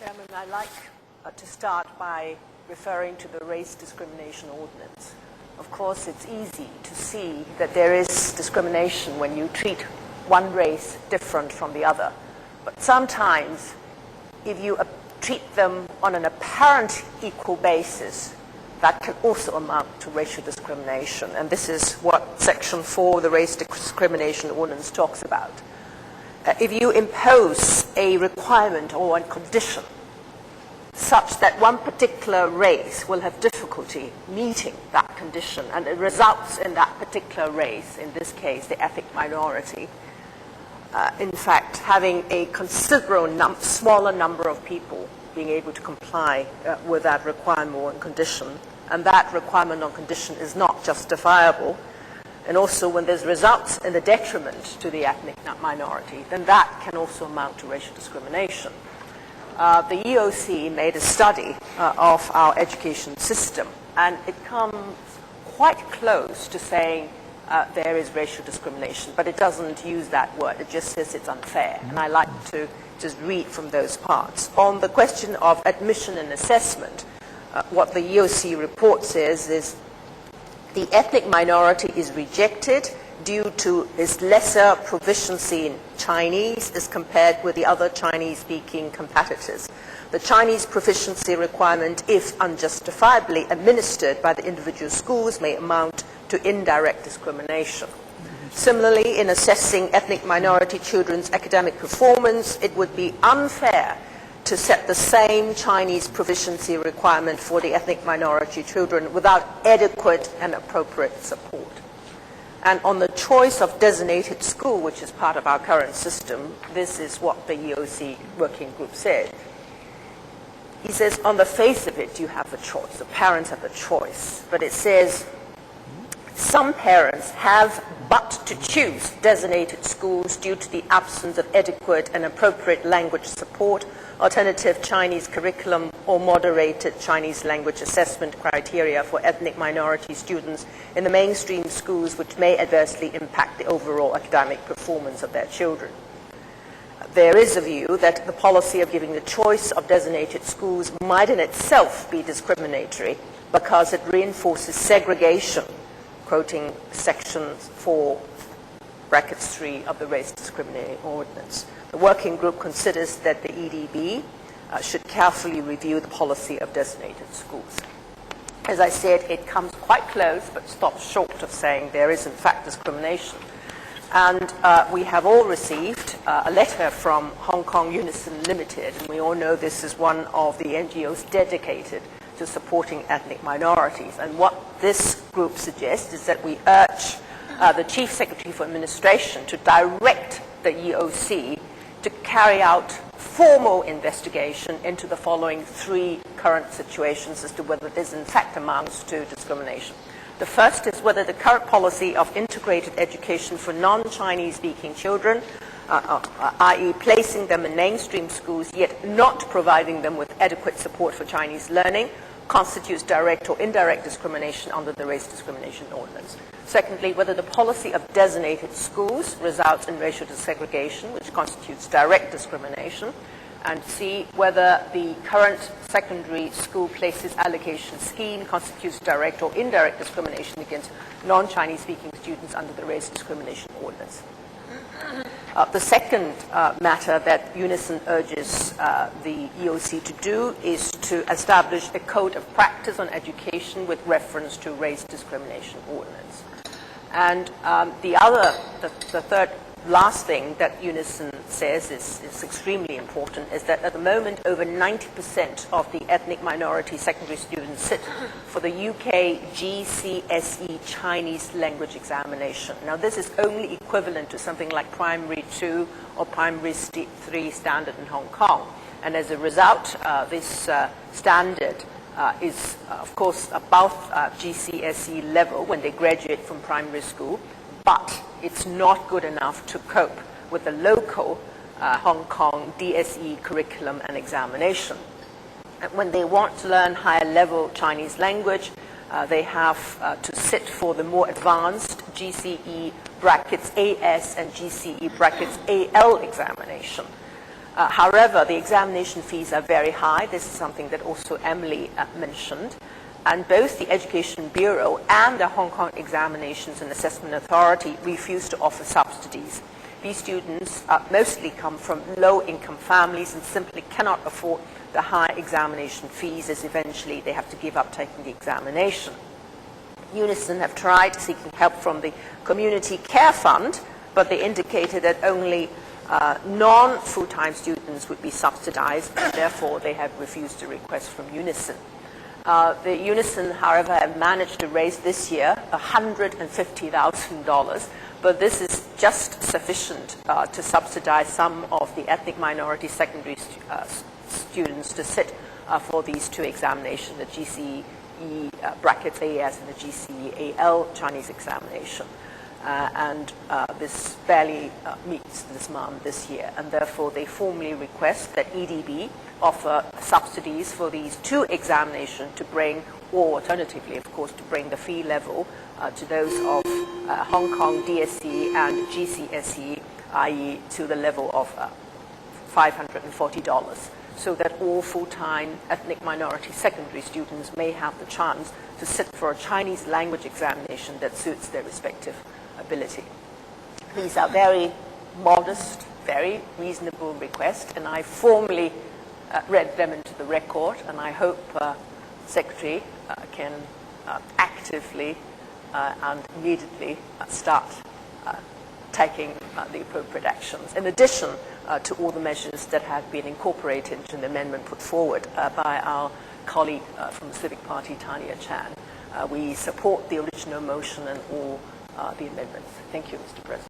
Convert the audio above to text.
Chairman, I'd like to start by referring to the Race Discrimination Ordinance. Of course, it's easy to see that there is discrimination when you treat one race different from the other. But sometimes, if you treat them on an apparent equal basis, that can also amount to racial discrimination. And this is what Section 4 of the Race Discrimination Ordinance talks about. If you impose a requirement or a condition such that one particular race will have difficulty meeting that condition, and it results in that particular race, in this case the ethnic minority, in fact having a considerable smaller number of people being able to comply with that requirement or condition, and that requirement or condition is not justifiable, and also when there's results in the detriment to the ethnic minority, then that can also amount to racial discrimination. The EOC made a study of our education system, and it comes quite close to saying there is racial discrimination, but it doesn't use that word. It just says it's unfair, and I like to just read from those parts. On the question of admission and assessment, what the EOC report says is the ethnic minority is rejected due to its lesser proficiency in Chinese as compared with the other Chinese-speaking competitors. The Chinese proficiency requirement, if unjustifiably administered by the individual schools, may amount to indirect discrimination. Similarly, in assessing ethnic minority children's academic performance, it would be unfair to set the same Chinese proficiency requirement for the ethnic minority children without adequate and appropriate support. And on the choice of designated school, which is part of our current system, this is what the EOC working group said. He says, on the face of it, you have a choice. The parents have a choice. But it says, some parents have but to choose designated schools due to the absence of adequate and appropriate language support, alternative Chinese curriculum, or moderated Chinese language assessment criteria for ethnic minority students in the mainstream schools, which may adversely impact the overall academic performance of their children. There is a view that the policy of giving the choice of designated schools might in itself be discriminatory because it reinforces segregation, quoting Section 4, brackets 3 of the Race Discrimination Ordinance. The working group considers that the EDB should carefully review the policy of designated schools. As I said, it comes quite close, but stops short of saying there is in fact discrimination. And we have all received a letter from Hong Kong Unison Limited, and we all know this is one of the NGOs dedicated to supporting ethnic minorities. And what this group suggests is that we urge the Chief Secretary for Administration to direct the EOC to carry out formal investigation into the following three current situations as to whether this in fact amounts to discrimination. The first is whether the current policy of integrated education for non-Chinese speaking children, i.e. placing them in mainstream schools yet not providing them with adequate support for Chinese learning, constitutes direct or indirect discrimination under the Race Discrimination Ordinance. Secondly, whether the policy of designated schools results in racial desegregation, which constitutes direct discrimination. And C, whether the current secondary school places allocation scheme constitutes direct or indirect discrimination against non-Chinese speaking students under the Race Discrimination Ordinance. The second matter that Unison urges the EOC to do is to establish a code of practice on education with reference to Race Discrimination Ordinance. And the third last thing that Unison says is extremely important is that at the moment over 90% of the ethnic minority secondary students sit for the UK GCSE Chinese language examination. Now this is only equivalent to something like primary 2 or primary 3 standard in Hong Kong. And as a result, this standard is of course above GCSE level when they graduate from primary school, but it's not good enough to cope with the local Hong Kong DSE curriculum and examination. And when they want to learn higher level Chinese language, they have to sit for the more advanced GCE brackets AS and GCE brackets AL examination. However, the examination fees are very high. This is something that also Emily mentioned. And both the Education Bureau and the Hong Kong Examinations and Assessment Authority refuse to offer subsidies. These students mostly come from low-income families and simply cannot afford the high examination fees, as eventually they have to give up taking the examination. Unison have tried seeking help from the Community Care Fund, but they indicated that only non-full-time students would be subsidized, and therefore they have refused a request from Unison. The Unison, however, have managed to raise this year $150,000, but this is just sufficient to subsidize some of the ethnic minority secondary students to sit for these two examinations, the GCE brackets AS and the GCE AL Chinese examination. This barely meets this demand this year, and therefore they formally request that EDB offer subsidies for these two examinations to bring, or alternatively, of course, to bring the fee level to those of Hong Kong DSE and GCSE, i.e. to the level of $540, so that all full-time ethnic minority secondary students may have the chance to sit for a Chinese language examination that suits their respective ability. These are very modest, very reasonable requests, and I formally read them into the record, and I hope Secretary can actively and immediately start taking the appropriate actions, in addition to all the measures that have been incorporated into the amendment put forward by our colleague from the Civic Party, Tanya Chan. We support the original motion and all the amendments. Thank you, Mr. President.